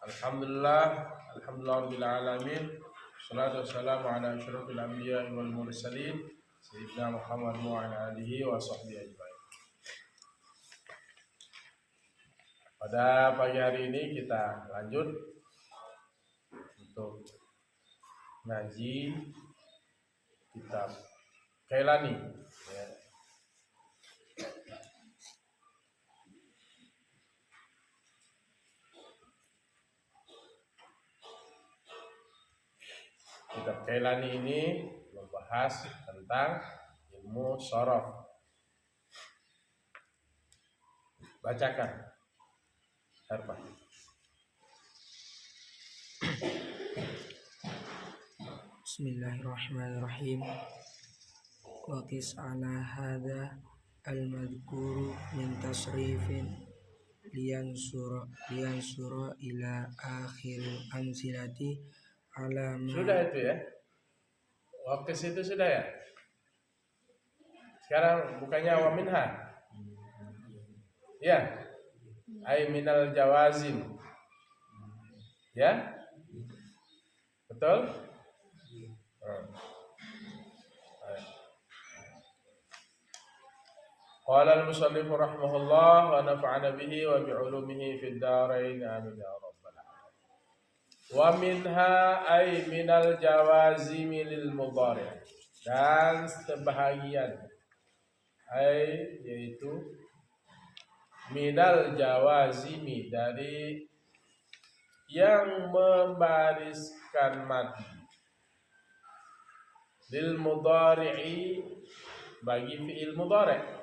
Alhamdulillah alamin. Wassalatu wassalamu ala asyrofil anbiya wal mursalin sayyidina Muhammad wa ala alihi wa sahbihi ajmain. Pada pagi hari ini kita lanjut untuk ngaji kitab Kailani ya. Kitab Kailani ini membahas tentang ilmu shorof. Bacakan Harpa. Bismillahirrahmanirrahim. Wa qis ala hadha al-madhkuru min tasrifin liyansura ila akhir amsilati ala ma. Sudah itu ya. Waktu itu sudah ya. Sekarang bukannya wa minha. Ya. Ay minal jawazim. Ya. Betul? Qala al-musannif rahimahullah wa nafa'ana bihi wa bi'ulumihi fid dharain amin ya rabbal alamin. Wa minha ay minal jawazimi lil mudhari', dan sebahagian ay yaitu minal jawazimi dari yang membariskan mati lil mudhari'i bagi fi'il mudhari'.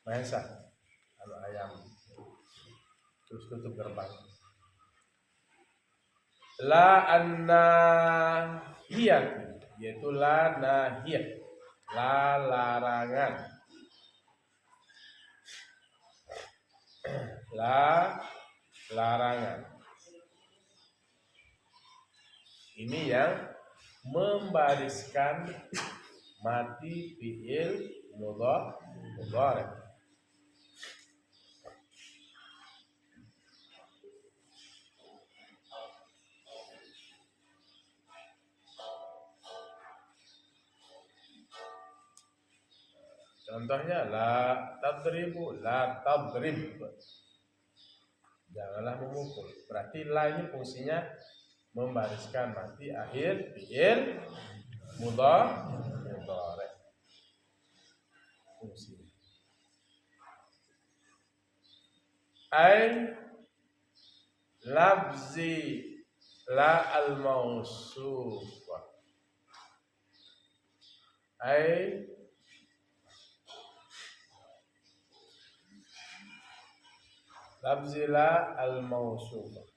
Mahesa, ayam, terus tutup gerbang. La an-nahiyah, yaitu la nahiyah, la larangan, la larangan. Ini yang membariskan mati fi'il mudhari'. Contohnya la tadribu, la tadrib. Janganlah memukul. Berarti la ini fungsinya membariskan mati akhir fi'il mudhari'. Fungsi. Ay lafzi la al-mawsufah. Ay lafzi la al-mawsufah.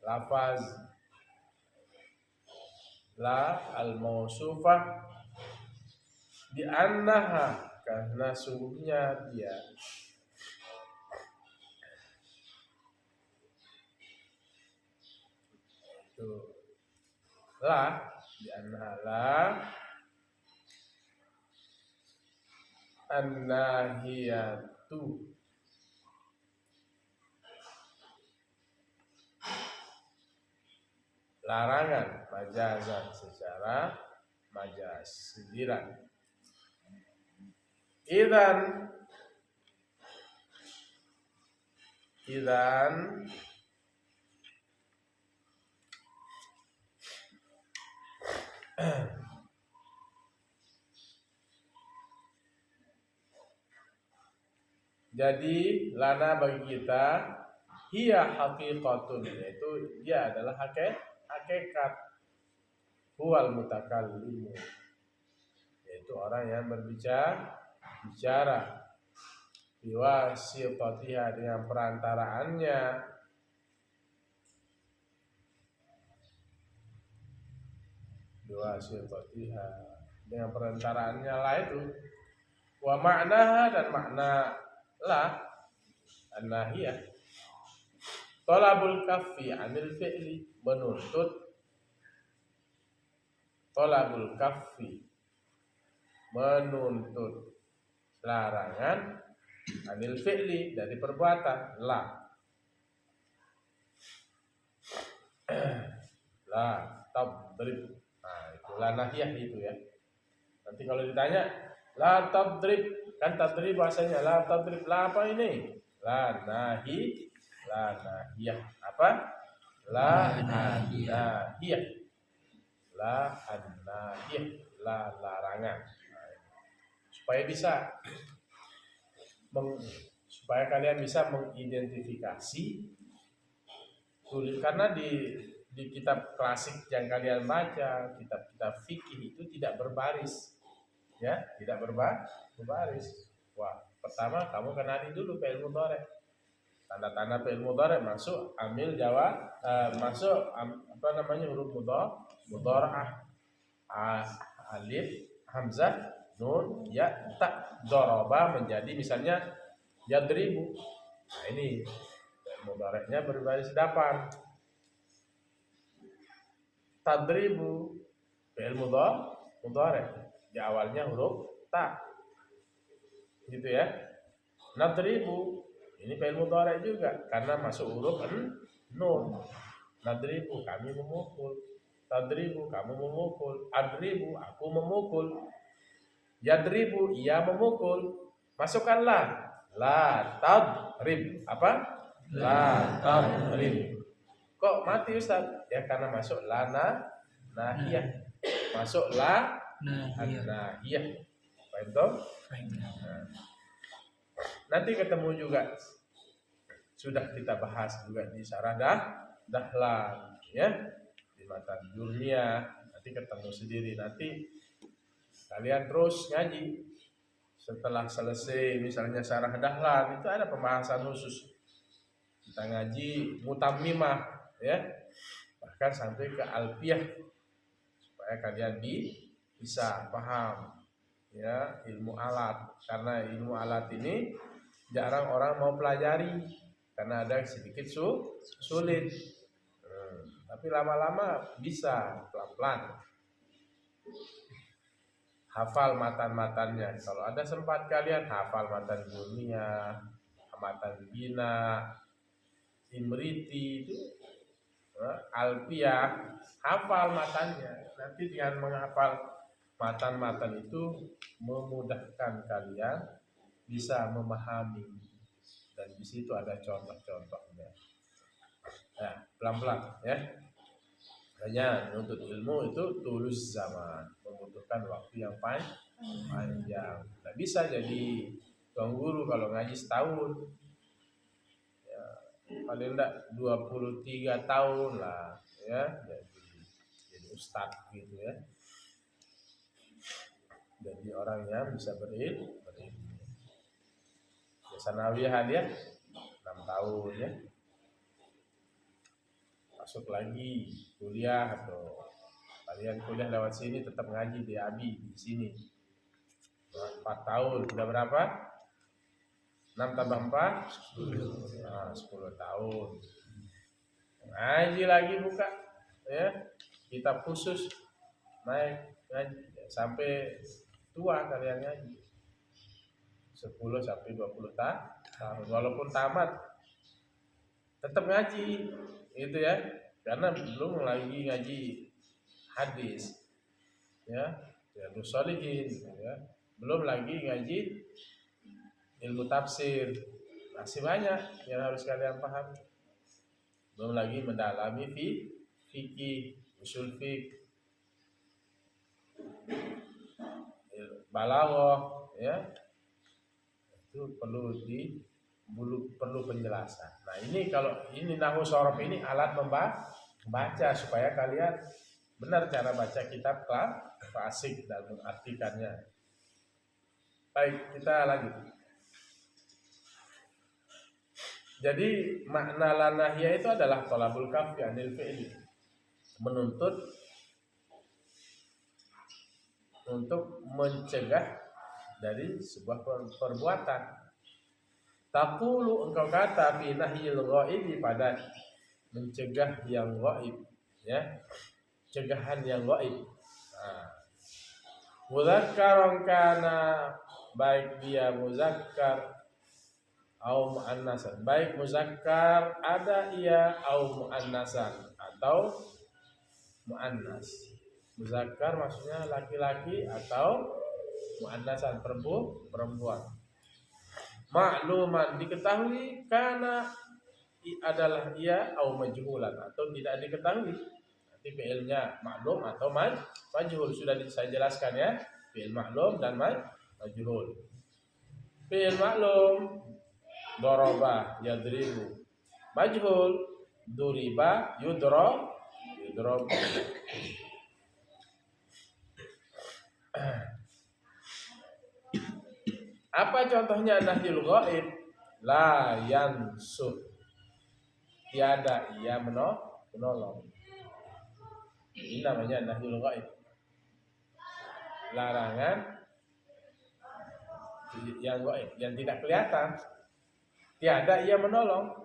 Lafaz la al-mawsufah di annaha, karena sungguhnya dia itu la, di annaha la an-nahiyatu larangan, majazan secara majaz, sindiran. Idan jadi lana bagi kita hiya haqiqatun, yaitu dia adalah hakikat, huwal mutakallim, yaitu orang yang bicara biwasitatiha, dengan perantaraannya, biwasitatiha, dengan perantaraannya lah itu. Wa ma'naha, dan makna la an-nahiyah talabul kaffi anil fi'li, menuntut talabul kaffi, menuntut, larangan anil fi'li dari perbuatan, la tadrib. Nah, itu la nahiyah itu ya. Nanti kalau ditanya la tadrib, kan tadrib bahasanya la tadrib, la apa ini? La nahiyah. Apa? La nahiyah. La nahiyah, la larangan. Nah, supaya kalian bisa mengidentifikasi tulis, karena di kitab klasik yang kalian baca, kitab-kitab fikih itu tidak berbaris, ya, tidak berbaris. Wah, pertama kamu kenali dulu fi'il mudhari, tanda-tanda fi'il mudhari, masuk amil jawab, masuk huruf mudhara'ah, alif, hamzah, nun, ya, ta, doroba menjadi misalnya yadribu. Nah, ini mudhari'nya berbaris dapan. Tadribu fi'il mudhari, di awalnya huruf ta, gitu ya. Nadribu ini fi'il mudhari juga karena masuk huruf nun. Nadribu kami memukul, tadribu kamu memukul, adribu aku memukul, yadribu ia memukul. Masukkanlah la tadrib. Apa? La tadrib. Kok mati Ustaz? Ya karena masuk lana nahiyah. Masuk la nahiyah. Paham toh? Nah, nanti ketemu juga, sudah kita bahas juga di syarah dahlan ya, di matan dunia. Nanti ketemu sendiri. Nanti kalian terus ngaji. Setelah selesai misalnya syarah dahlan itu ada pembahasan khusus. Kita ngaji mutammimah ya, bahkan sampai ke alfiyah, supaya kalian bisa paham ya ilmu alat, karena ilmu alat ini jarang orang mau pelajari karena ada sedikit sulit. Tapi lama-lama bisa, pelan-pelan hafal matan-matannya. Kalau ada sempat kalian hafal matan dunia, matan bina, imriti itu, alfiyah, hafal matannya. Nanti dengan menghafal matan-matan itu memudahkan kalian bisa memahami, dan di situ ada contoh-contohnya. Nah, pelan-pelan ya. Hanya menuntut ilmu itu tulus zaman, membutuhkan waktu yang panjang. Tidak bisa jadi tuan guru kalau ngaji setahun. Ya, paling enggak 23 tahun lah ya, jadi ustadz gitu ya. Jadi orang yang bisa berilmu. Ya, sanawiyah dia 6 tahun ya. Masuk lagi kuliah, atau kalian kuliah lewat sini tetap ngaji di ABI di sini 4 tahun, sudah berapa? 6 tambah 4 10 tahun. Ngaji lagi buka ya, kitab khusus, naik ngaji sampai tua kalian ngaji 10 sampai 20 tahun. Walaupun tamat tetap ngaji gitu ya, karena belum lagi ngaji hadis ya, Riyadhus Shalihin ya, belum lagi ngaji ilmu tafsir, masih banyak yang harus kalian pahami. Belum lagi mendalami fikih, usul fiqh, balaghah ya, itu perlu penjelasan. Nah, ini kalau ini nahwu shorof ini alat membaca supaya kalian benar cara baca kitab klasik dan mengartikannya. Baik, kita lanjut. Jadi makna la nahiyah itu adalah thalabul kaffi anil fi'li, menuntut untuk mencegah dari sebuah perbuatan. Taqulu, engkau kata fi nahyil ghaibi, pada mencegah yang gaib ya, cegahan yang gaib. Nah, Mudzakkaron kana, baik dia muzakkar au muannasan, baik muzakkar ada ia au muannasan atau muannas. Muzakkar maksudnya laki-laki atau muannasan perempuan. Makluman diketahui karena adalah ia au majhulan atau tidak diketahui. Nanti fi'ilnya maklum atau majhul sudah saya jelaskan ya. Fi'il maklum dan majhul. Fi'il maklum daraba yadribu. Majhul duriba yudrab. Apa contohnya nahyul ghaib? La yansur, tiada ia menolong. Ini namanya nahyul ghaib. Larangan yang ghaib, yang tidak kelihatan. Tiada ia menolong.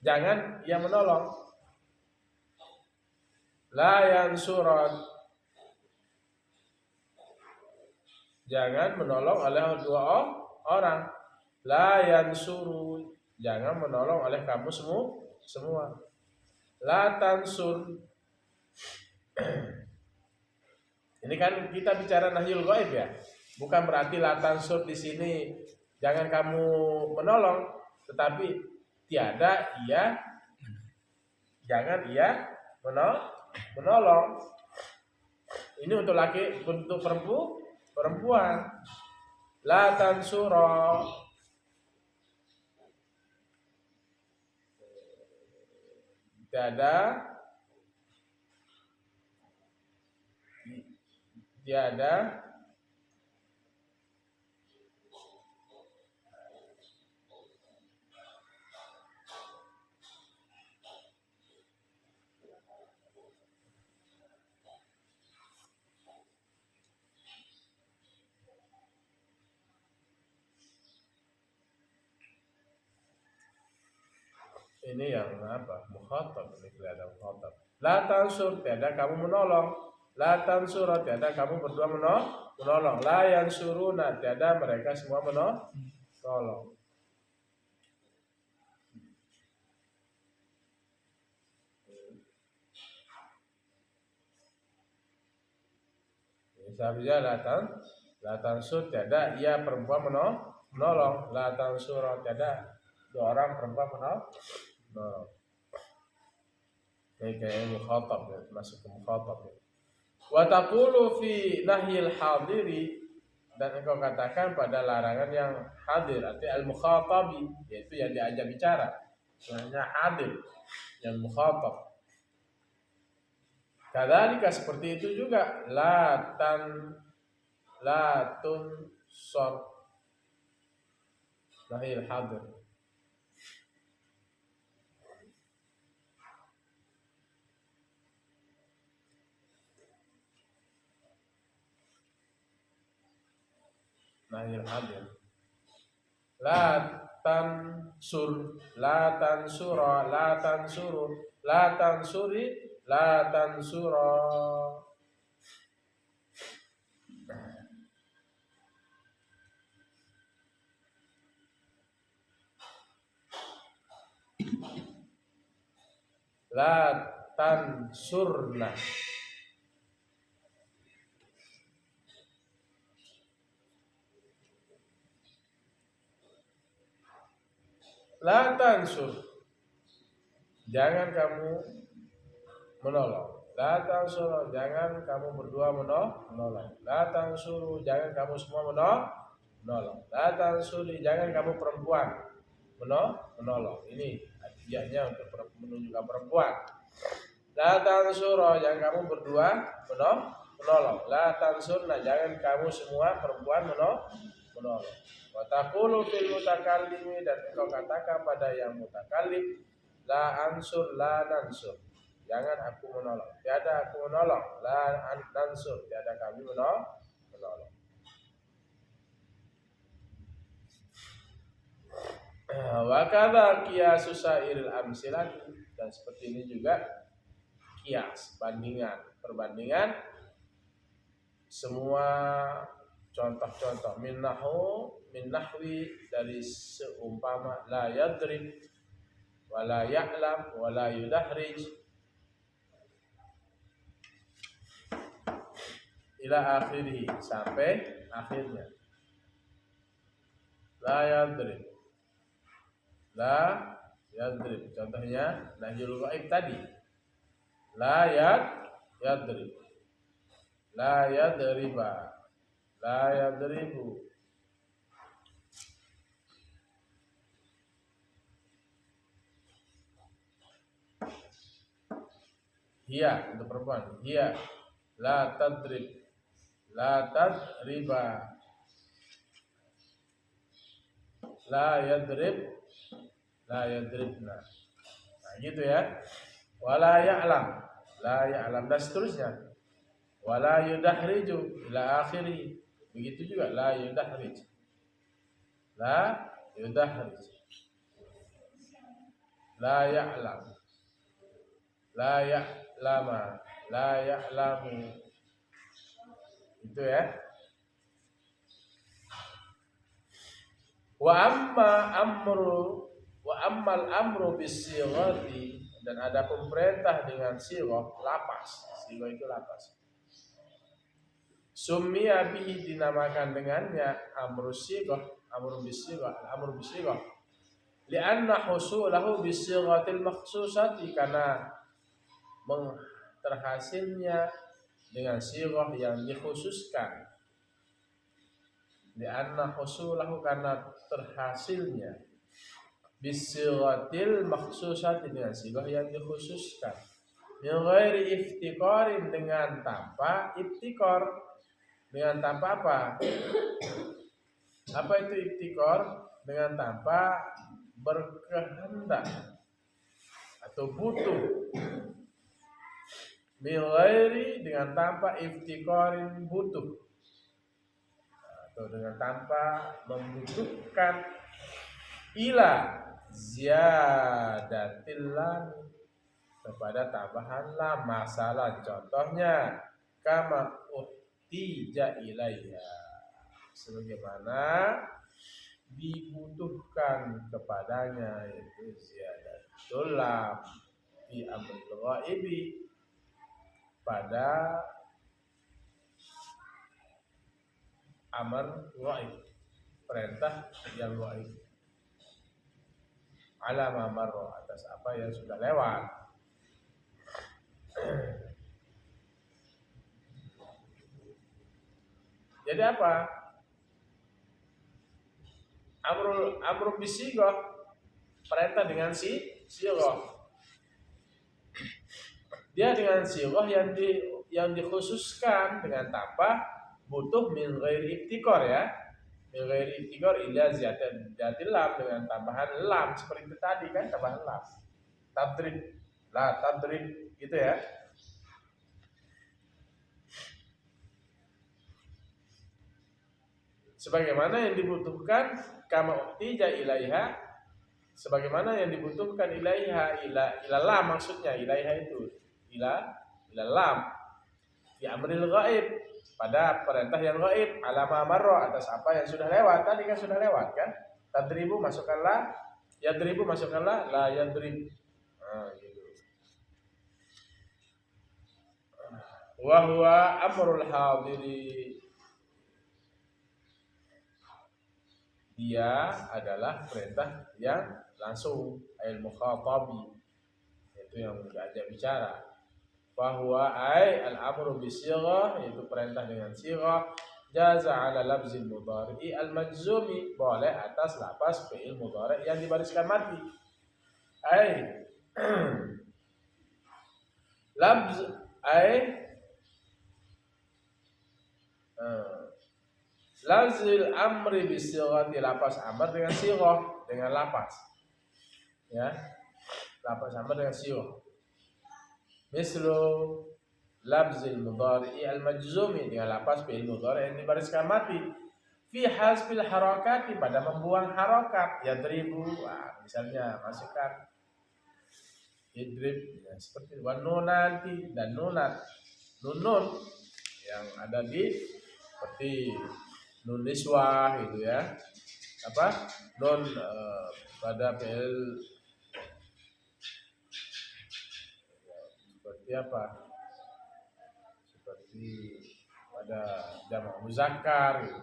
Jangan ia menolong. La yansuran, jangan menolong oleh dua orang. La yansuru, jangan menolong oleh kamu semua. La tansur. Ini kan kita bicara nahyul ghaib ya. Bukan berarti la tansur di sini jangan kamu menolong, tetapi tiada ia, jangan ia menolong. Ini untuk laki, untuk perempuan. La tansura, tiada ini yang apa? Mukhatab, ini kelihatan mukhatab. La tansur, tiada kamu menolong. La tansur, tiada kamu berdua menolong. La yansuruna, tiada mereka semua menolong. Seharusnya la tansur, tiada ia perempuan menolong. La tansur, tiada dua orang perempuan menolong. Ini kayak mukhatab ya, masuk ke mukhatab ya. Wa taqulu fi nahyil hadiri, dan engkau katakan pada larangan yang hadir, arti al-mukhatabi, yaitu yang diajak bicara. Sebenarnya hadir, yang mukhatab. Kadzalika seperti itu juga la tunsor, nahyil hadir. Nahyil hadir. La tansur, la tansura, la tansuru, la tansuri, la tansura. La tansurna. La tansur, jangan kamu menolong. La tansur, jangan kamu berdua menolong. La tansuru, jangan kamu semua menolong. La tansuri, jangan kamu perempuan menolong. Ini artinya untuk menunjukkan perempuan. La tansura, jangan kamu berdua menolong. La tansurna, jangan kamu semua perempuan menolong. Wa taqulu fil mutakallimi, dan engkau katakan pada yang mutakallim, la ansur la nansur, jangan aku menolong, tiada aku menolong. La nansur, tiada kami menolong. Wa kadza qiyasu sairil amsilati, dan seperti ini juga kias, perbandingan semua contoh-contoh min nahwi dari seumpama la yadrib wala ya'lam wala yudahrij ila akhirih, sampai akhirnya. La yadrib, la yadrib, contohnya nahyul ghaib tadi. La yadrib, la yadriba, la yadribu. Hiya untuk perempuan, hiya la tadrib, la tadriba, la yadrib, la yadribna. Nah, gitu ya. Wala ya'lam, la ya'lam, dan seterusnya. Wala yudahriju ila akhiri. Begitu juga la yudahrij, la yudahrij, la ya'lam, la ya'lama, la ya'lamu. Itu ya. Wa ammal amru bisighati, dan ada perintah dengan sighah lapas. Sighah itu lapas. Summiya bihi, dinamakan dengannya amru sighah, amru bisighah, amru bisighah. Li'anna husulahu bisighatil makhsusati, karena terhasilnya dengan sighah yang dikhususkan. Li'anna husulahu, karena terhasilnya bisighatil makhsusati, dengan sighah yang dikhususkan. Min ghairi iftiqarin, dengan tanpa iftikar. Dengan tanpa apa? Apa itu iftikar? Dengan tanpa berkehendak atau butuh. Min ghairi, dengan tanpa iftikarin, butuh, atau dengan tanpa membutuhkan. Ila ziyadatil lam, kepada tambahan lam. Masalah contohnya kama uhtija ilaiha, sebagaimana dibutuhkan kepadanya, yaitu ziyadatul lam fi amril ghaibi, pada amar ghaib, perintah yang ghaib. Ala ma marra, atas apa yang sudah lewat. Jadi apa? Amrul bisighah, perintah dengan sighah. Dia dengan sighah yang dikhususkan, dengan tanpa butuh min ghairi ibtikar ya. Min ghairi ibtikar illa ziyadatil lam, dengan tambahan lam, seperti itu tadi kan, tambahan lam. Tadrib, la tadrib, gitu ya. Sebagaimana yang dibutuhkan kama uhtija ilaiha, sebagaimana yang dibutuhkan ilaiha, ila lam, maksudnya ilaiha itu ila lam fi amril ghaib, pada perintah yang ghaib. Ala ma marra, atas apa yang sudah lewat. Tadi kan sudah lewat kan. Tadribu masukkanlah, yadribu masukkanlah, la yadrib. Nah, gitu. Wa huwa amrul hadiri, dia adalah perintah yang langsung, ayat mukhatabi, itu yang diajak bicara. Bahwa al-amru bisighah, yaitu perintah dengan sighah, jaza ala labzil mudhari al-majzumi, boleh atas lapas fi'il mudhari yang dibariskan mati. Labz lazil amri bisighati, lapas amr dengan sighah, dengan lapas ya, lapas amr dengan sighah. Mislu labzil mudhari al-majzumi, dengan lapas fi'il mudhari yang dibariskan mati. Fi hasbil harakati, pada membuang harakat. Yadribu, misalnya masukkan idrib ya, seperti wan nunanti dan nunat, nun yang ada di seperti nun niswah gitu ya, apa non pada fi'il seperti apa, seperti pada jamak muzakkar gitu.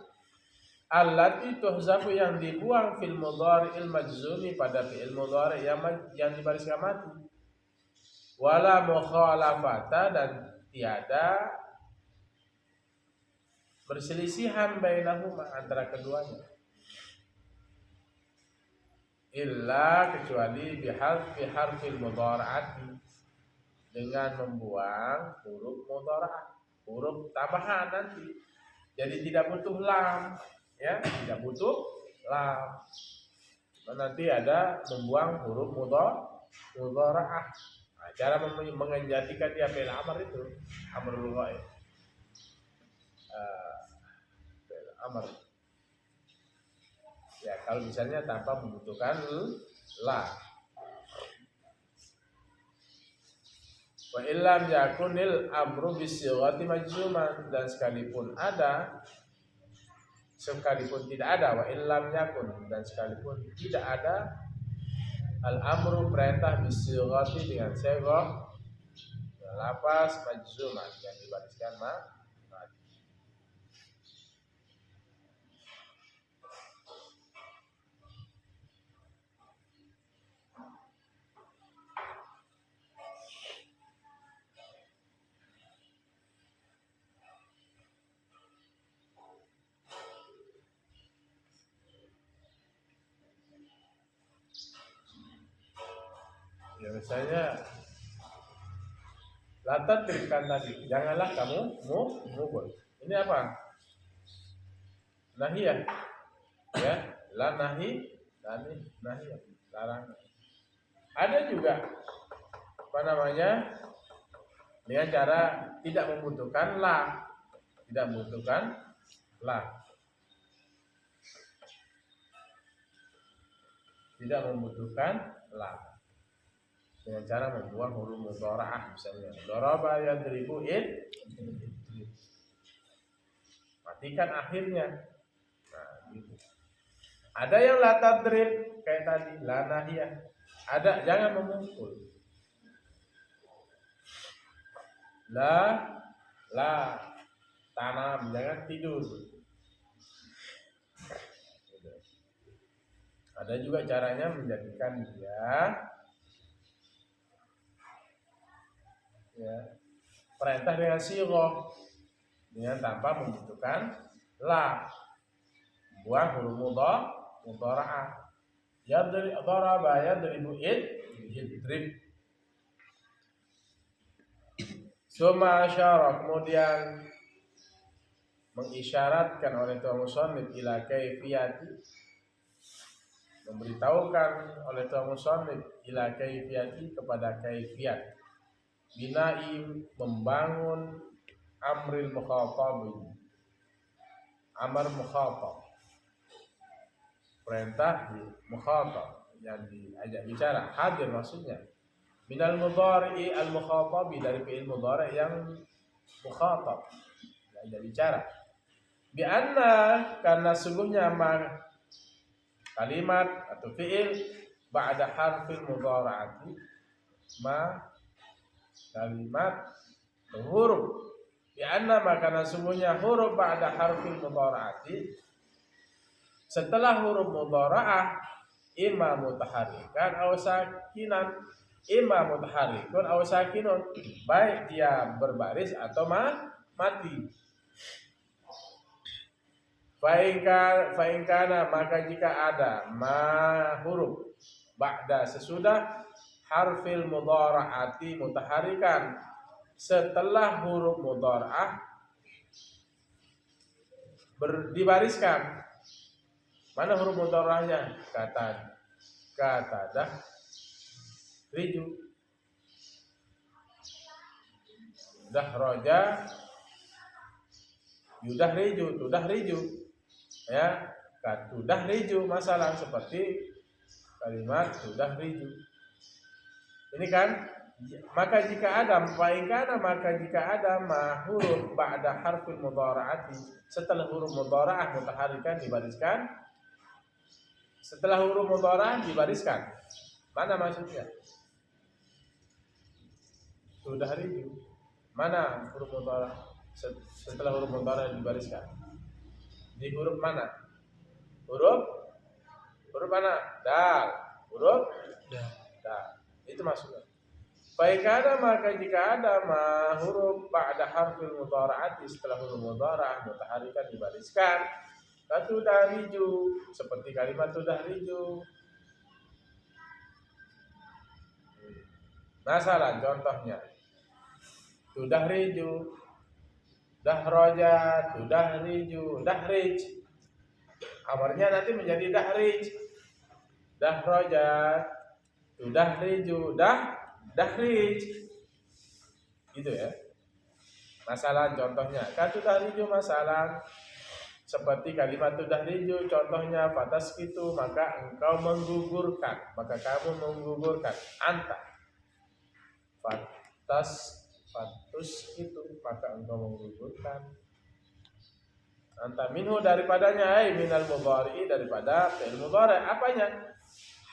Allati tuhzafu yang dibuang fil mudhari'il majzumi pada fi'il mudhari' yang dibariskan mati. Wala mukhalafata dan tiada perselisihan bainahuma antara keduanya. Illa kecuali biharfil mudhara'ati dengan membuang huruf mudhara'ah, huruf tambahan nanti. Jadi tidak butuh lam, ya, tidak butuh lam. Nanti ada membuang huruf mudhara'ah. Nah, cara menjadikan dia fi'il amr itu amrul ghaib. Fi'il amr. Ya, kalau misalnya tanpa membutuhkan la. Wa illam yakunil amru bisighati majzuman, dan sekalipun tidak ada wa illam yakun, dan sekalipun tidak ada al amru perintah bisighati dengan sighah lafaz majzuman yang dibariskan mati. Ya, misalnya latat berikan tadi, janganlah kamu mukul. Ini apa? Nahiyah, ya, la nahi, nahiyah, larangan. Ada juga apa namanya, dengan cara tidak membutuhkan la, dengan cara membuang huruf mudhara'ah, misalnya daraba yadribu id, matikan akhirnya. Nah, gitu. Ada yang la tadrib kayak tadi, la nahiyah. Ada jangan memukul. La tanam, jangan tidur. Ada juga caranya menjadikan dia ya perintah dengan sighah, dengan tanpa membutuhkan la, buang huruf mudhara'ah. Daraba yadribu idrib. Suma asyara, kemudian mengisyaratkan oleh Tuhan musannif ila kaifiyati, memberitahukan oleh Tuhan musannif ila kaifiyati, kepada kaifiyat binai, membangun amril mukhatab, amar mukhatab, perintah di mukhatab yang diajak bicara, hadir maksudnya, minal mudhari'i al mukhatabi, dari fi'il mudhari' yang mukhatab, diajak bicara, bi anna, karena sungguhnya kalimat atau fi'il ba'da harfil mudhara'ati, kalimat huruf, ya anna, maka sungguhnya huruf ba'da harfil mudhara'ati, setelah huruf mudhara'ah, imma mutaharrikan aw sakinan, imma mutaharrikun aw sakinun, baik dia berbaris atau mati. Fa'ingkana, maka jika ada huruf ba'da, sesudah harfil mudhara'ati, mutaharrikan, setelah huruf mudhara'ah dibariskan. Mana huruf mudhara'ahnya? Kata dah riju, dah roja, yudah riju, tudah riju, ya, katudah riju, masalah seperti kalimat sudah riju. Ini kan maka jika ada maka jika ada ma huruf ba'da harfil mudhara'ati, setelah huruf mudhara'ah mutaharikan dibariskan, setelah huruf mudhara'ah dibariskan. Mana maksudnya? Sudah riju. Mana huruf mudhara'ah setelah huruf mudhara'ah dibariskan? Di huruf mana? Huruf mana? Dal. Huruf dal. Itu maksudnya. Baik ada maka jika ada ma huruf ba'da harfil mudhara'ati, setelah huruf mudhara'ah mutaharikan dibariskan, tudahriju, seperti kalimat tudahriju. Masalah contohnya tudahriju, dahroja, tudahriju, dahrij. Amarnya nanti menjadi dahrij. Dahroja, tudahriju, dahrij. Gitu ya. Masalah contohnya, tudahriju masalah seperti kalimat tudahriju, contohnya fataskitu, maka engkau menggugurkan, maka kamu menggugurkan. Anta fatus itu, maka engkau menggugurkan. Anta minhu, daripadanya, ay minal mudhari'i, daripada fi'il mudhari'. Apanya?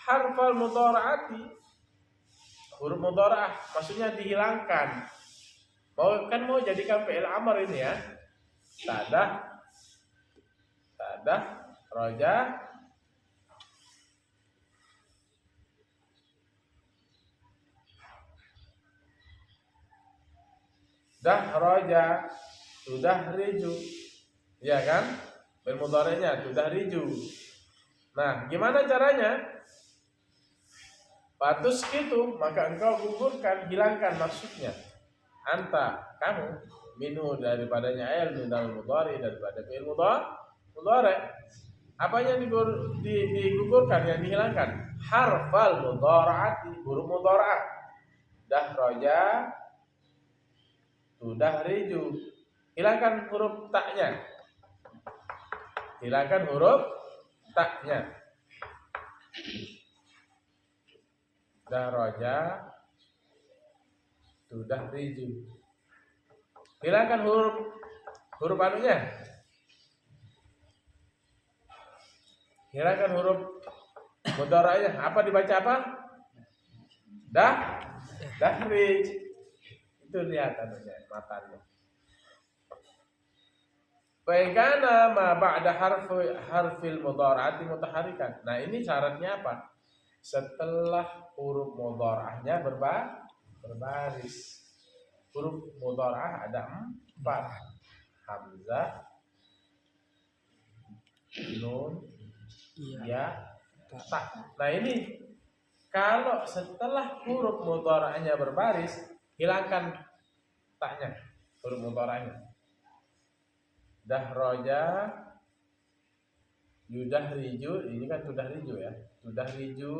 Harfal mudhara'ati, huruf mudhara'ah, maksudnya dihilangkan. Mau jadikan fi'il amr ini ya. Tadah, roja, dahroja, tudahriju, ya kan? Fi'il mudhari'nya tudahriju. Nah, gimana caranya? Patus itu, maka engkau gugurkan, hilangkan maksudnya. Anta, kamu, minhu, daripadanya, ayat minal mudhari, daripada fi'il mudhari. Apanya digugurkan, yang dihilangkan? Harfal mudhara'ati, huruf mudhara'ah. Dahroja, tudahriju, hilangkan huruf taknya. Hilangkan huruf taknya. Dahroja, tudahriju, hilangkan huruf anunya. Hilangkan huruf mudhara'nya. Apa dibaca apa? Dahrij. Itu lihat anunya, matanya. Baikana ma ba'da harfil mudhara'ati mutaharikan. Nah, ini syaratnya apa? Setelah huruf mudhara'ahnya berbaris. Huruf mudhara'ah ada 4. Hamzah, nun, ya, ta. Nah, ini kalau setelah huruf mudhara'ahnya berbaris, hilangkan taknya, huruf mudhara'ahnya. Dahroja, yudahriju, ini kan tudahriju ya. Tudahriju,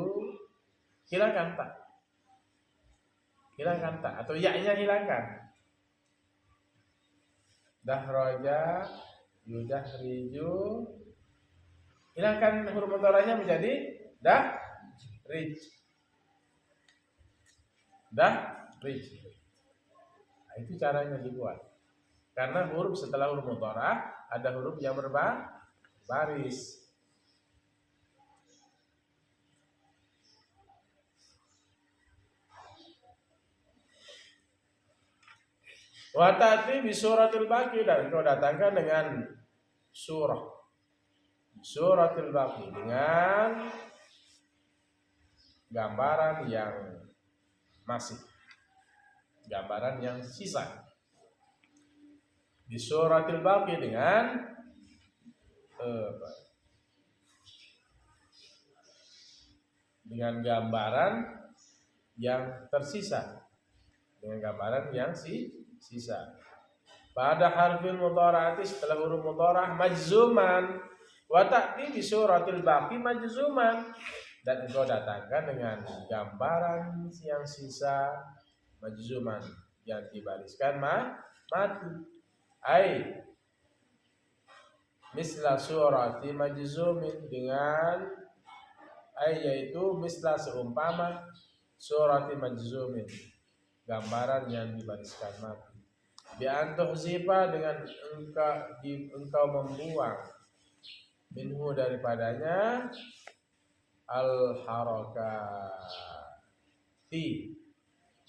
hilangkan tak. Hilangkan tak, atau ya-nya hilangkan. Dahroja, yudahriju, hilangkan huruf mudhara'ahnya menjadi dahrij. Dahrij. Nah, itu caranya dibuat. Karena huruf setelah huruf mudhara'ah ada huruf yang berbaris. Wa ta'ti bi suratil baqi, dan kau datangkan dengan suratil baqi, dengan gambaran yang masih, gambaran yang sisa. Di suratil baqi, dengan gambaran yang tersisa, dengan gambaran yang sisa. Pada harfil mudhara'ati, setelah huruf mudhara'ah majzuman, wa ta'ti bi suratil baqi majzuman, dan engkau datangkan dengan gambaran yang sisa majzuman, yang dibariskan mati. Ai misla surati majzumin, dengan ai yaitu misla seumpama surati majzumin, gambaran yang dibariskan mati. Bi antuhzifa dengan engkau membuang minhu daripadanya al harakati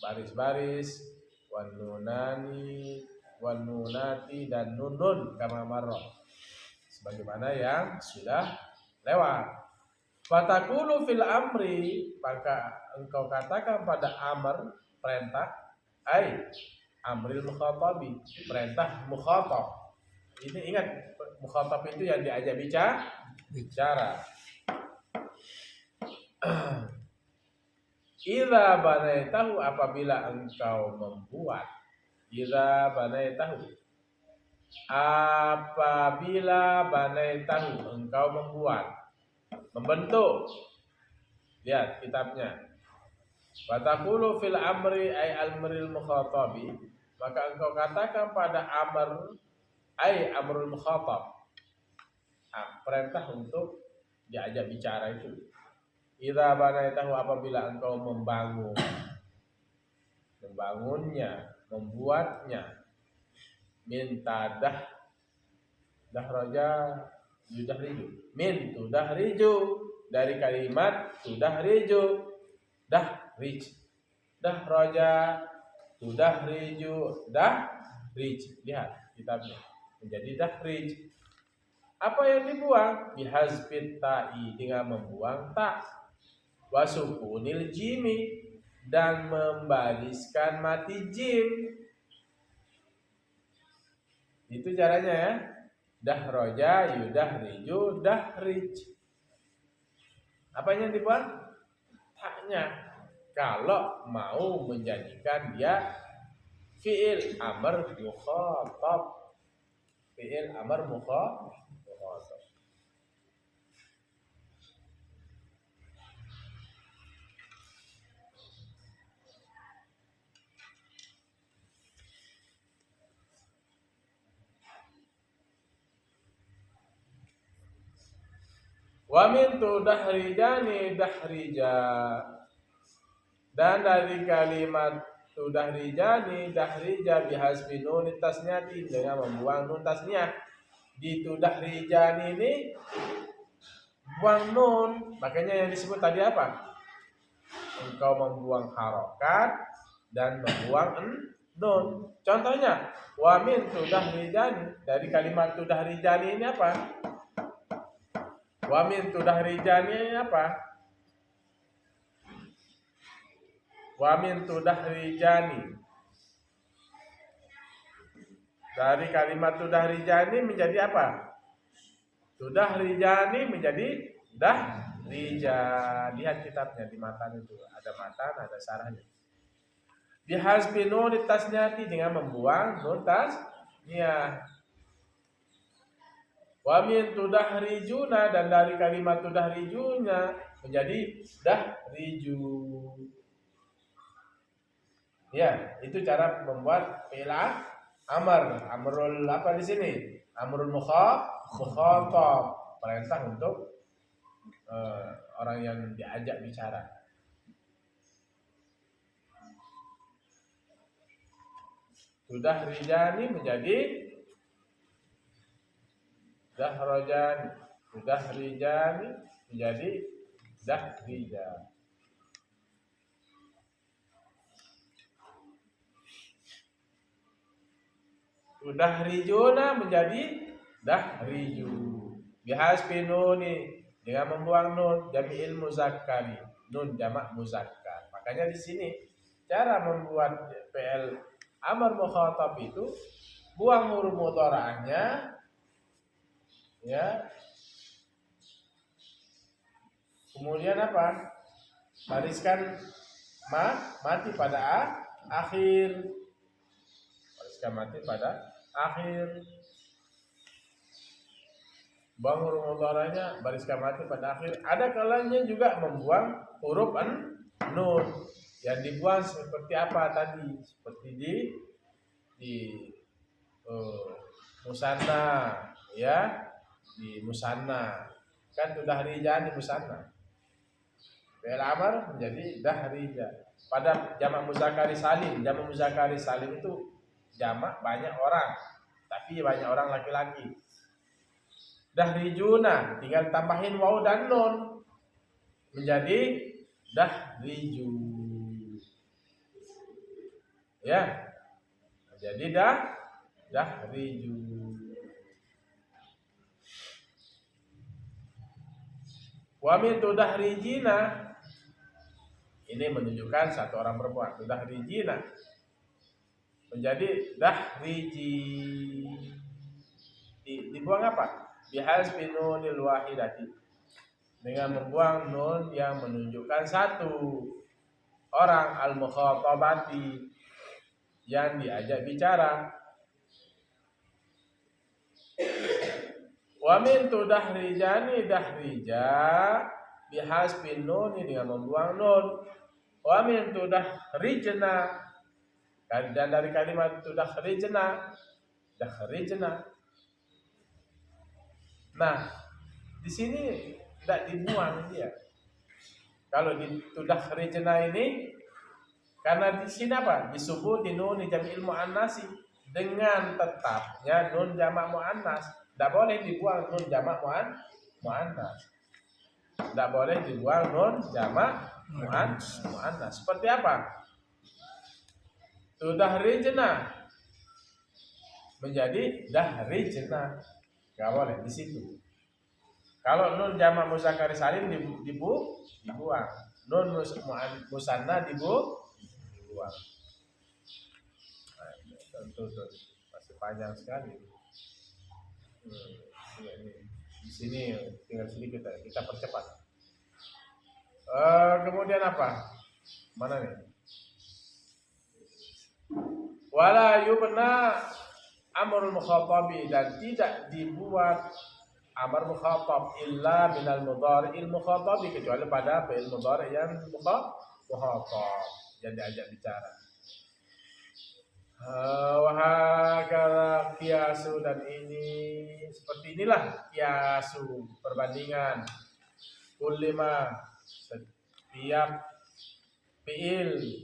baris-baris wan nunati dan nun kama marra sebagaimana yang sudah lewat. Fatakulu fil amri, maka engkau katakan pada amr perintah ai amril mukhatabi perintah mukhatab. Ini ingat mukhatab itu yang diajak bicara. Idza banaitahu apabila engkau membuat. Idza banaitahu apabila banaitahu engkau membentuk. Lihat kitabnya. Fatakulu fil amri ay amril mukhatabi, maka engkau katakan pada amr ay amrul mukhatab. Perintah untuk diajak bicara itu. Idza banaitahu apabila engkau membangunnya, membuatnya min dahraja yudahriju. Min tudahriju dari kalimat tudahriju dahrij. Dahraja tudahriju dahrij. Lihat kitabnya menjadi dahrij. Apa yang dibuang? Bihazbit ta'i dengan membuang ta. Wasukunil jimi dan membariskan mati jim. Itu caranya ya. Dahroja yudahriju dahrij. Apa yang dibuang? Taknya. Kalau mau menjadikan dia fi'il amr mukhatab. Fi'il amr mukhatab. Wa min tudahrijani dahrija, dan dari kalimat tudahrijani dahrija bihasbi nun tasnyati dengan membuang nun tasnyah. Di tudahrijani ini buang nun, makanya yang disebut tadi apa? Engkau membuang harokat dan membuang nun. Contohnya wa min tudahrijani, dari kalimat tudahrijani ini apa? Wa min tudahrijani apa? Wa min tudahrijani. Dari kalimat tudahrijani menjadi apa? Tudahrijani menjadi dahrija. Lihat kitabnya di matan itu. Ada matan, ada sarahnya. Bihasbi nun tasnyati dengan membuang nun tasnyah. Wa min tudahrijuna, dan dari kalimat tudahrijuna menjadi dahriju. Ya, itu cara membuat fi'il amrul apa di sini? Amrul mukhatab, perintah untuk orang yang diajak bicara. Tudahrijani menjadi dahrojani, tudahrijani menjadi dahrija. Tudahrijuna menjadi dahriju. Bihasbi nuni dengan membuang nun jami'il muzakkari, nun jamak muzakkar. Makanya di sini cara membuat fi'il amr mukhatab itu buang huruf mudhara'ahnya ya. Kemudian apa? Bariskan mati pada akhir. Bariskan mati pada akhir. Buang huruf mudhara'ahnya, bariskan mati pada akhir. Ada kalanya juga membuang huruf nun. Yang dibuang seperti apa tadi? Seperti di musanna ya. Di musanna kan tudahrijani musanna. Fi'il amr menjadi dahrija. pada jamak muzakkari salim. Jamak muzakkari salim itu jamak banyak orang, tapi banyak orang laki-laki. Dahrijuna tinggal tambahin waw dan nun menjadi dahriju. Ya. Jadi dahriju. Wa min tudahrijina, ini menunjukkan satu orang perempuan. Tudahrijina menjadi dahriji. Dibuang apa? Bihasbi nunil wahidati, dengan membuang nun yang menunjukkan satu orang, al-mukhatabati, yang diajak bicara. Wa min tudahrijani dahrija bihasbi nuni, dengan membuang nun. Wa min tudahrijna, dan dari kalimat tudahrijna, dahrijna. Nah, di sini tidak dibuang dia. Kalau di tudahrijna ini, karena di sini apa? Disubuti nun jam'il muannasi, dengan tetapnya nun jamak muannas. Tidak boleh dibuang nun jamak muannas. Tidak boleh dibuang nun jamak muannas. Seperti apa? Tudahrijna menjadi dahrijna. Enggak boleh di situ. Kalau nun jamak muzakkar salim dibuang. Nun musanna dibuang. Nah, tentu masih panjang sekali. Di sini tinggal sedikit kita percepat. Kemudian apa? Mana nih? Wala yubna amrul mukhatabi, dan tidak dibuat amar mukhatab illa minal mudhari'il mukhatabi, kecuali pada fi'il mudhari' yang mukhatab, yang diajak bicara. Wa hakala qiyasu, dan ini seperti inilah qiyasu, perbandingan. Kullima, setiap fi'il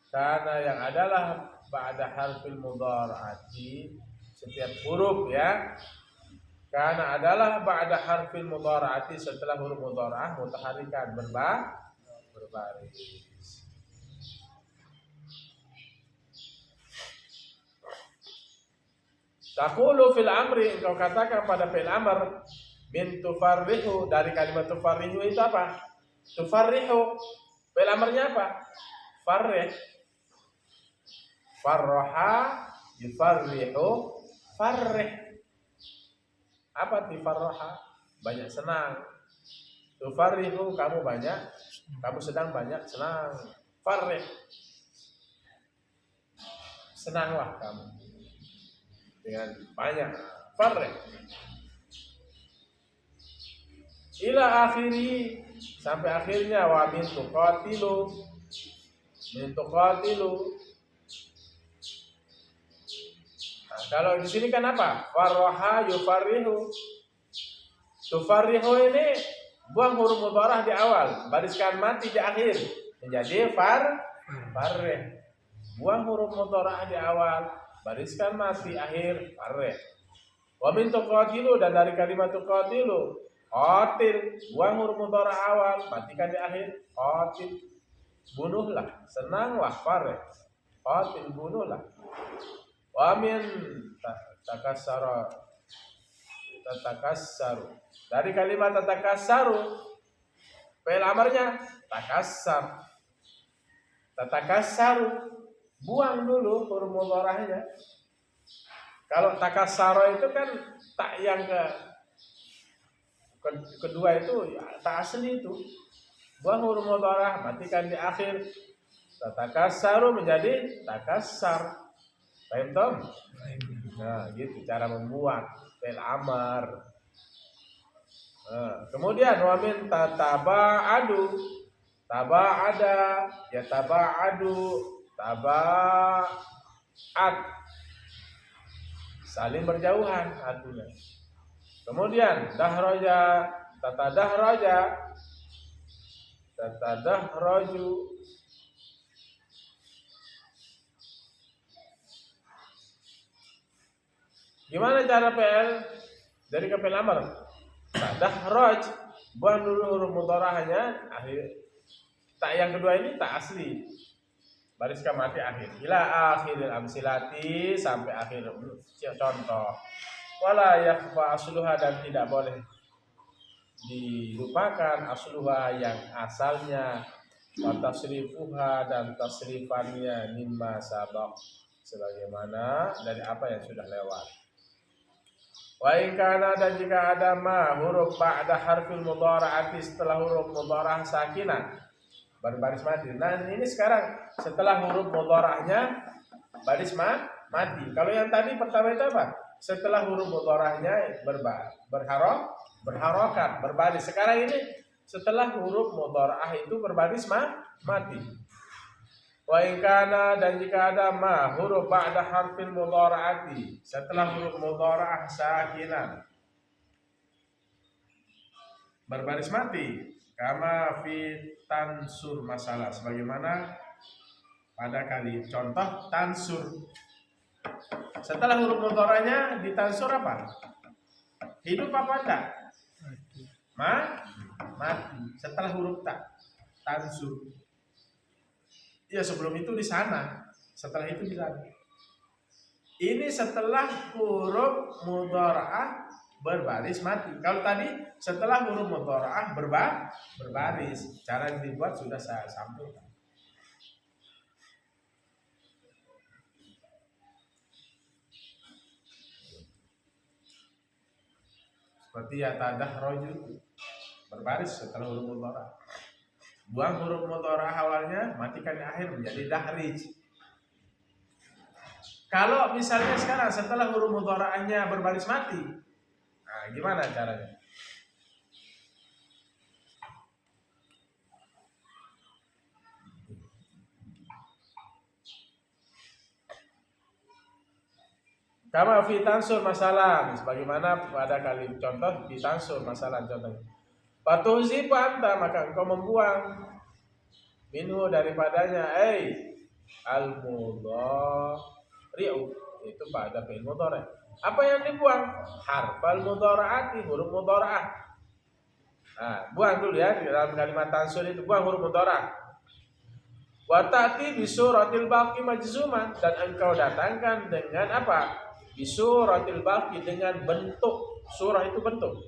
karena yang adalah ba'da harfil mudhara'ati, setiap huruf ya, karena adalah ba'da harfil mudhara'ati, setelah huruf mudhara'ah mutaharikan, berbaris. Taqulu fil amri, engkau katakan pada fi'il amr, min tufarrihu, dari kalimat tufarrihu itu apa? Tufarrihu, fi'il amrnya apa? Farrih. Farraha yufarrihu farrih. Apa tifarraha? Banyak senang. Tufarrihu, kamu sedang banyak senang. Farrih, senanglah kamu dengan banyak. Farrih. Ila akhiri, sampai akhirnya. Wa min tuqatilu, min tuqatilu. Kalau di sini kan apa? Farraha yufarrihu. Tufarrihu ini buang huruf mudharah di awal, bariskan mati di akhir, menjadi farrih. Buang huruf mudharah di awal, bariskan mati akhir, farrih. Wa min tuqatilu, dan dari kalimat tuqatilu, qatil, buang huruf mudharah awal, matikan di akhir, qatil. Bunuhlah, senanglah, farrih. Qatil, bunuhlah. Wa min takassaru, dari kalimat tatakassaru, fi'il amarnya takassar. Tatakassaru, buang dulu huruf mudharahnya. Kalau takassara itu kan tak yang kedua itu ya, tak asli itu. Buang huruf mudharah, matikan di akhir. Tatakassaru menjadi takassar. Paham Tom? Nah, gitu cara membuat fi'il amar. Kemudian wa min tataba'adu, taba'ada, ya taba'adu, taba'ad, saling berjauhan artinya. Kemudian dahraja, tatadahraja, tatadahraju. Gimana cara PL dari ke PL amar? Tadahraj, buang dulu huruf mudhara'ahnya, akhir tak yang kedua ini tak asli. Bariskan mati akhir. Ila akhiril amsilati, sampai akhir contoh. Wala yakhfa asluha, dan tidak boleh dilupakan asluha yang asalnya, wa tasrifuha, dan tasrifannya, mimma sabaq, sebagaimana dari apa yang sudah lewat. Wa in kana, dan jika ada ma huruf ba'da harfil mudhara'ati, setelah huruf mudhara'ah sakinah berbaris mati. Nah ini sekarang setelah huruf mudhara'ahnya baris mati. Kalau yang tadi pertama itu apa? Setelah huruf mudhara'ahnya berharokat, berbaris. Sekarang ini setelah huruf mudhara'ah itu berbaris mati. Wa in kana, dan jika ada ma huruf ba'da harfil mudhara'ati, setelah huruf mudhara'ah sakinah berbaris mati, kama fi tansur masalah, sebagaimana pada kali contoh tansur. Setelah huruf mudhara'nya ditansur apa? Hidup apa enggak? Mati. Setelah huruf tansur. Ya sebelum itu di sana, setelah itu di sana. Ini setelah huruf mudhara'ah berbaris mati. Kalau tadi setelah huruf mudhara'ah berbaris. Cara yang dibuat sudah saya sampaikan. Seperti yatadahraju, berbaris setelah huruf mudhara'ah. Buang huruf mudhara'ah awalnya, matikan di akhir, menjadi dahrij. Kalau misalnya sekarang setelah huruf mudhara'ahnya berbaris mati, nah gimana caranya? Kama fi tansur masalah, sebagaimana pada kali contoh di tansur masalah contohnya. Fatuzi anta, maka engkau membuang minhu daripadanya, al-mudhari'u, itu pada fi'il mudhari'. Apa yang dibuang? Harfal mudhara'ati, huruf mudhara'ah. Nah, buang dulu ya, di dalam kalimat tansur itu buang huruf mudhara'ah. Wa ta'ti bi suratil baqi majzuman, dan engkau datangkan dengan apa? Bi suratil baqi, dengan bentuk. Surah itu bentuk.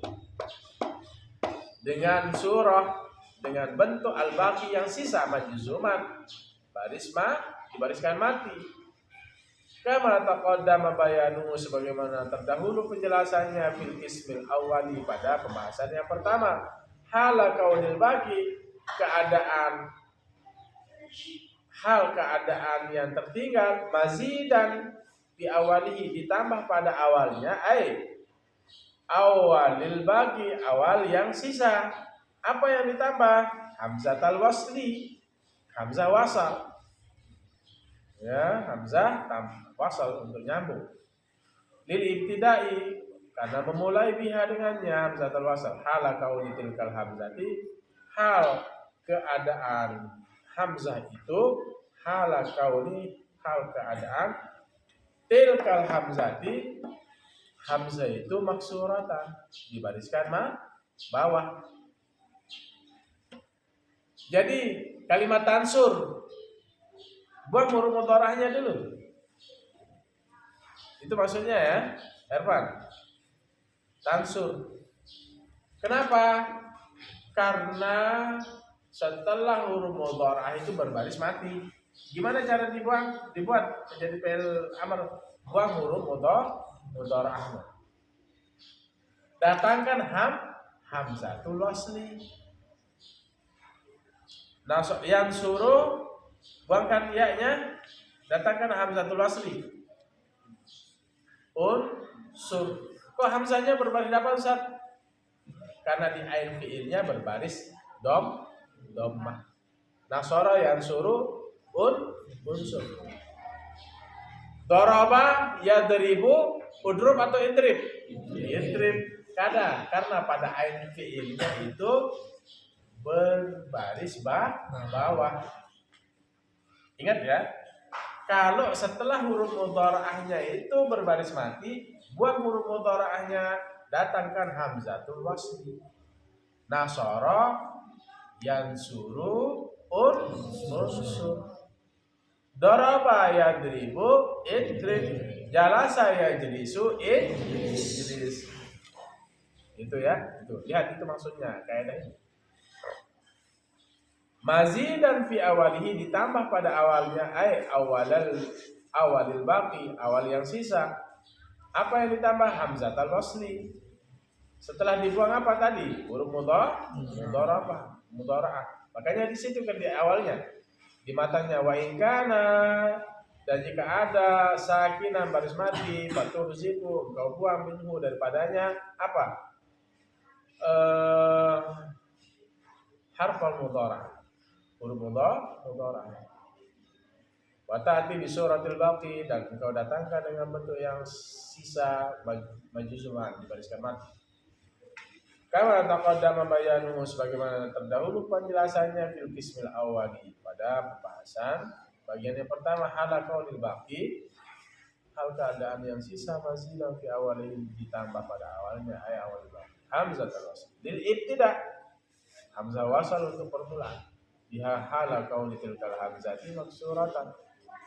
Dengan surah, dengan bentuk al-baqi yang sisa, majzuman, dibariskan mati. Kama taqaddama bayanuhu, sebagaimana terdahulu penjelasannya, fil ismil awwali, pada pembahasan yang pertama. Hala kaunil baqi, keadaan yang tertinggal, mazidan fi awalihi, ditambah pada awalnya, awalil baqi, awal yang sisa. Apa yang ditambah? Hamzatul wasli, hamzah wasal. Ya, hamzah wasal untuk nyambung. Lil ibtidai, karena memulai biha dengannya hamzatul wasal. Hala kauni tilkal hamzati, hal keadaan hamzah itu, hala kauni, hal keadaan tilkal hamzati, hamzah itu maksuratan, dibariskan bawah. Jadi kalimat tansur, buang huruf mudhara'ahnya dulu. Itu maksudnya ya, Ervan. Tansur. Kenapa? Karena setelah huruf mudhara'ah itu berbaris mati. Gimana cara dibuat menjadi fi'il amr? Buang huruf mudhara'ahnya. Datangkan hamzatul wasli. Nah, yang suruh buangkan ya-nya, datangkan hamzatul wasli. Unsur. Kok hamzahnya berbaris apa, Ustaz? Karena di akhir fi'ilnya berbaris dhammah. Nasara yang suruh unsur. Daraba yadribu, udrub atau idrib? Idrib. Karena pada akhir fi'ilnya itu berbaris bawah. Ingat ya, kalau setelah huruf mudhara'ahnya itu berbaris mati, buang huruf mudhara'ahnya, datangkan hamzatul wasli. Nasara yansuru unsur. Daraba yadribu idrib. Jalasa yajlisu ijlis. Itu ya, itu. Lihat itu maksudnya kaidahnya. Mazidan fi awalihi, ditambah pada awalnya, awalil baqi, awal yang sisa. Apa yang ditambah? Hamzatul wasli. Setelah dibuang apa tadi? Huruf mudhara'ah. Makanya di situ kan di awalnya, di matanya wa in kana, dan jika ada sakinan baris mati, fatuhziku, engkau buang minhu daripadanya apa? Harfal mudhara'ah. Huruf mudhara'ah. Wa ta'ti bi suratil baqi, dan engkau datangkan dengan bentuk yang sisa majzuman, dibariskan mati. Kama taqaddama bayanuhu, sebagaimana terdahulu penjelasannya fil qismil awwali, pada pembahasan bagian yang pertama, hala qaulil baqi, hal keadaan yang sisa mazidan fi awwalihi, ditambah pada awalnya awal baqi. Hamzatul wasl lil ibtida, hamzah wasal untuk permulaan. Biha hala qauli tilkal hamzati maksuratan,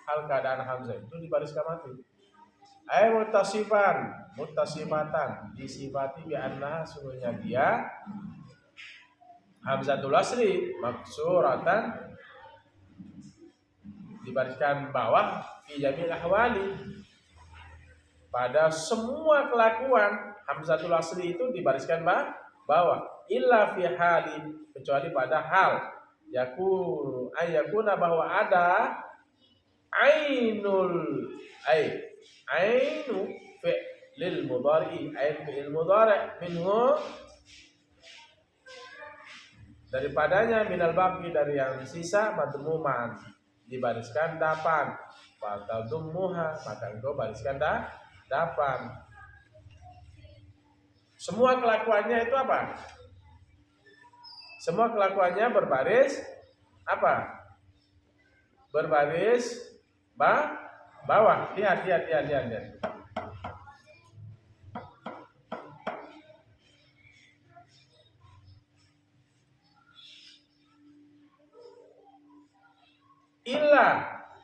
hal keadaan hamzah itu dibariskan mati. Ay muttasifatan, disifati bi annaha, sungguhnya dia hamzatul wasli maksuratan, dibariskan bawah, fi jamil ahwali, pada semua kelakuan. Hamzatul wasli itu dibariskan bawah, illa fi hali, kecuali pada hal yakuna, bahwa ada ainu fi'lil mudhari, ain fi'il mudhari minhu, daripadanya, minal baqi, dari yang sisa, madmuman, dibariskan dapan, fatadummuha, maka engkau bariskan dapan. Semua kelakuannya itu apa? Semua kelakuannya berbaris apa? Berbaris bawah. Lihat. Illa,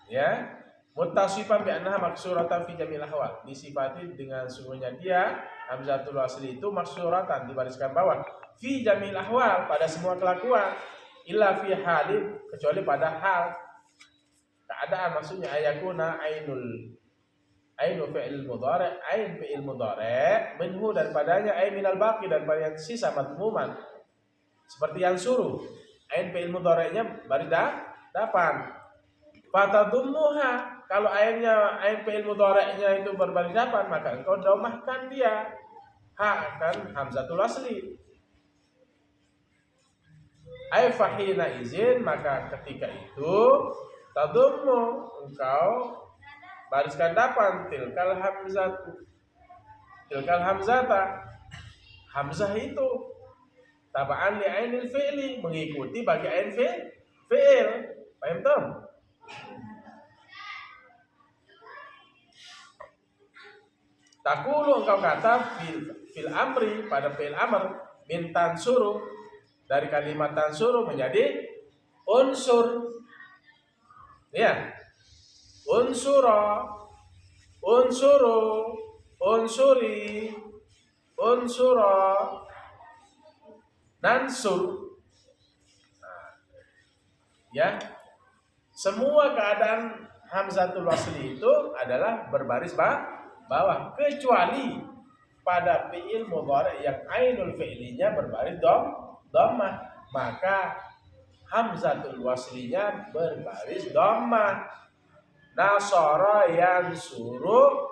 ya, muttasifan bi annaha maksuratan fi jamil ahwal, disifati dengan sungguhnya dia hamzatul wasli itu maksuratan, dibariskan bawah, fi jamil ahwal, pada semua kelakuan, illa fi halin, kecuali pada hal keadaan, maksudnya ayakuna ainu fi'il mudhari, ain fi'il mudhari minhu, daripadanya, ain minal baqi, daripada yang sisa, madmuman, seperti yang suruh, ain fi'il mudhari'nya baris dapan. Fatadummuha, kalau ain fi'il mudhari'nya itu berbaris dapan, maka engkau dhammahkan dia, akan hamzatul wasli. Ai fahina izin, maka ketika itu tadummu, engkau bariskan dapan, tilkal hamzata, hamzah itu tabaan li ainil fi'li, mengikuti bagi ain fi'il. Paham tom? Takulu, engkau kata, fil amri, pada fi'il amr, min tansuru, dari kalimat tansuru menjadi unsur. Ya, unsura, unsuru, unsuri, unsura, nansur. Nah, ya, semua keadaan hamzatul wasli itu adalah berbaris bawah, kecuali pada fi'il mudhari yang ainul fi'linya berbaris dhammah, maka hamzatul waslinya berbaris dhammah. Nasara yansuru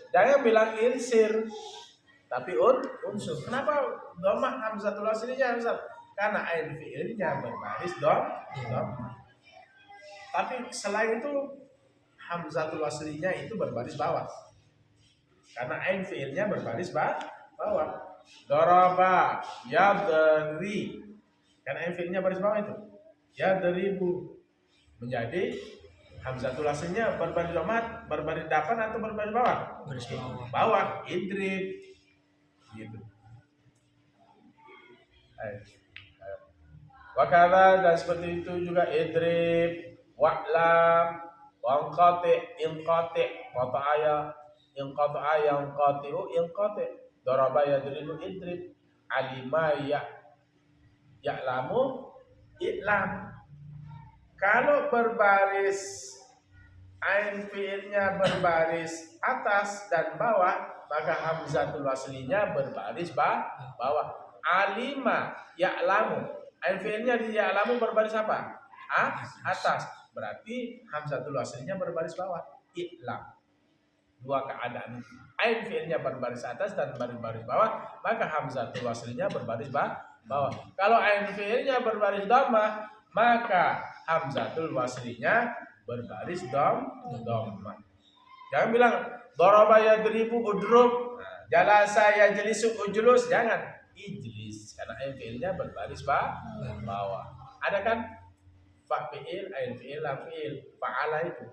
jangan bilang insir, tapi unsur. Kenapa dhammah hamzatul waslinya? Karena ain fi'ilnya berbaris dhammah. Tapi selain itu hamzatul waslinya itu berbaris bawah, karena ain fi'ilnya berbaris bawah. Daraba yadri. Kan fi'ilnya baris bawah itu. Yadribu. Menjadi hamzatul aslinya berbaris dhamma, berbaris depan atau berbaris bawah? Baris bawah. Bawah, idrib. Gitu. Wakala dan seperti itu juga idrib, wa'lam, wangqati, inqati, qata'aya, inqata'aya, inqati'u, inqati. Daraba yadribu idrib, alima ya'lamu, i'lam. Kalau berbaris ain fi'ilnya berbaris atas dan bawah, maka hamzatul waslinya berbaris bawah. Alima ya'lamu. Ain fi'ilnya di ya'lamu berbaris apa? Atas. Berarti hamzatul waslinya berbaris bawah. I'lam. Dua keadaan. Ain fi'ilnya berbaris atas dan berbaris bawah, maka hamzatul waslinya berbaris bawah. Kalau ain fi'ilnya berbaris dhammah, maka hamzatul waslinya berbaris dhammah. Jangan bilang daraba yadribu udrub, jalasa yajlisu ujlus, jangan ijlis karena ain fi'ilnya berbaris bawah. Ada kan fa fi'il, ain fi'il, lam fi'il, fa'ala itu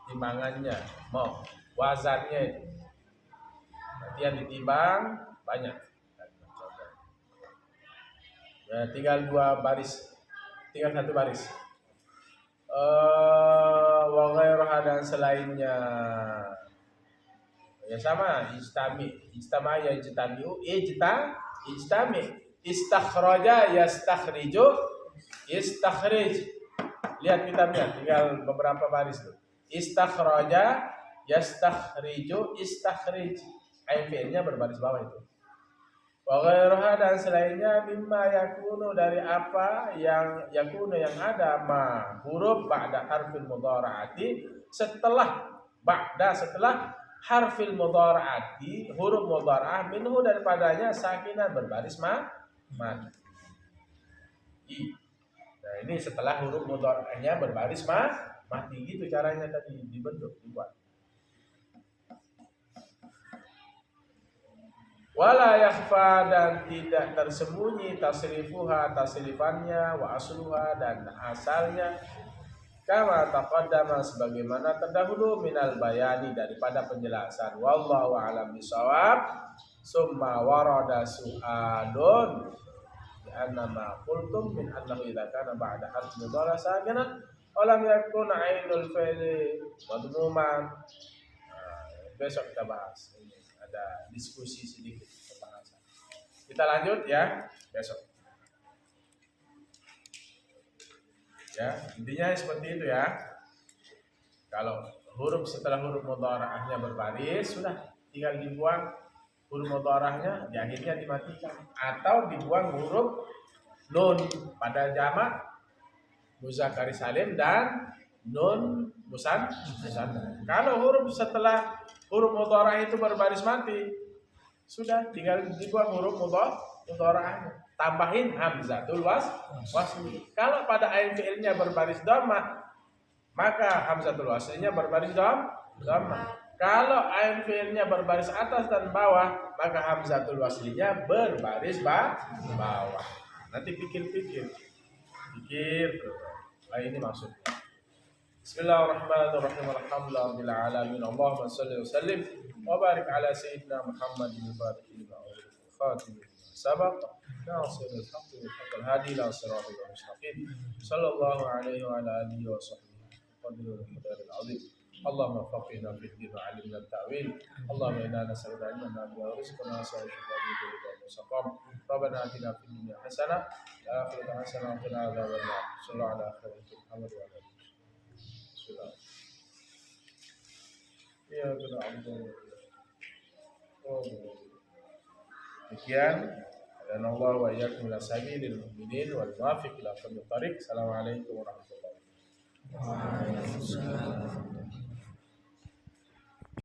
timbangannya, mau wazannya itu. Nanti yang ditimbang banyak. Ya, tinggal satu baris. Wa ghairuha dan selainnya. Ya sama, ijtama ya ijtamiu, ijtami, istakhraja yastakhriju, istakhrij. Lihat kitabnya, tinggal beberapa baris tuh. Istakhraja yastakhriju, istakhrij. Ain fi'ilnya berbaris bawah itu. Wa ghairuha dan selainnya mimma yakunu dari apa yang yakunu yang ada ma huruf ba'da harfil mudhara'ati setelah harfil mudhara'ati huruf mudhara'ah minhu daripadanya sakinah berbaris mati. Nah ini setelah huruf mudhara'ahnya berbaris mati, gitu caranya tadi dibentuk dibuat. Wala yakhfa dan tidak tersembunyi tasrifuha tasrifannya wa asluha dan asalnya kama taqaddama sebagaimana terdahulu minal bayani daripada penjelasan. Wallahu a'lam bishawab. Summa warada su'alun anna ma qultum min annahu idza kana ba'da harf mudhari sakinan wa lam yakun 'ainul fi'li madmuman. Besok kita bahas. Ada diskusi sedikit pembahasan. Kita lanjut ya besok. Ya, intinya seperti itu ya. Kalau huruf setelah huruf mudhara'ahnya berbaris, sudah tinggal dibuang huruf mudhara'ahnya, di akhirnya dimatikan atau dibuang huruf nun pada jamak muzakkar salim dan nun musanna. Kalau huruf setelah huruf mudhara'ah itu berbaris mati, sudah tinggal dibuang huruf mudhara'ahnya, tambahin hamzatul wasli. Kalau pada ain fi'ilnya berbaris dhammah, maka hamzatul waslinya berbaris dhammah. Kalau ain fi'ilnya berbaris atas dan bawah, maka hamzatul waslinya berbaris bawah. Nanti pikir. Ini maksudnya. Bismillahirrahmanirrahim. Alhamdulillahirabbil alamin. Allahumma shalli wa sallim wa barik ala sayyidina Muhammadin al-fatih wa khatim sabaq nasirul haqqi wal haqqil hadi ila siratal mustaqim. Sallallahu alaihi wa ala alihi wa sahbihi qadrul qadaril azim. Allahumma faqihna fid din wa 'allimna at-ta'wil. Allahumma inna nas'aluka 'ilman nafi'an wa rizqan wasi'an wa shifaan min saqam. Rabbana atina fid dunya hasanah wa fil akhirati hasanah wa qina adzabannar. Sallallahu ala khairil Muhammad wa ala alihi. Ya benar. Demikian dan Allah wa iyyakum ila sabilil mu'minin wal muwafiq ila aqwamit thariq. Assalamualaikum warahmatullahi wabarakatuh. Waalaikumsalam.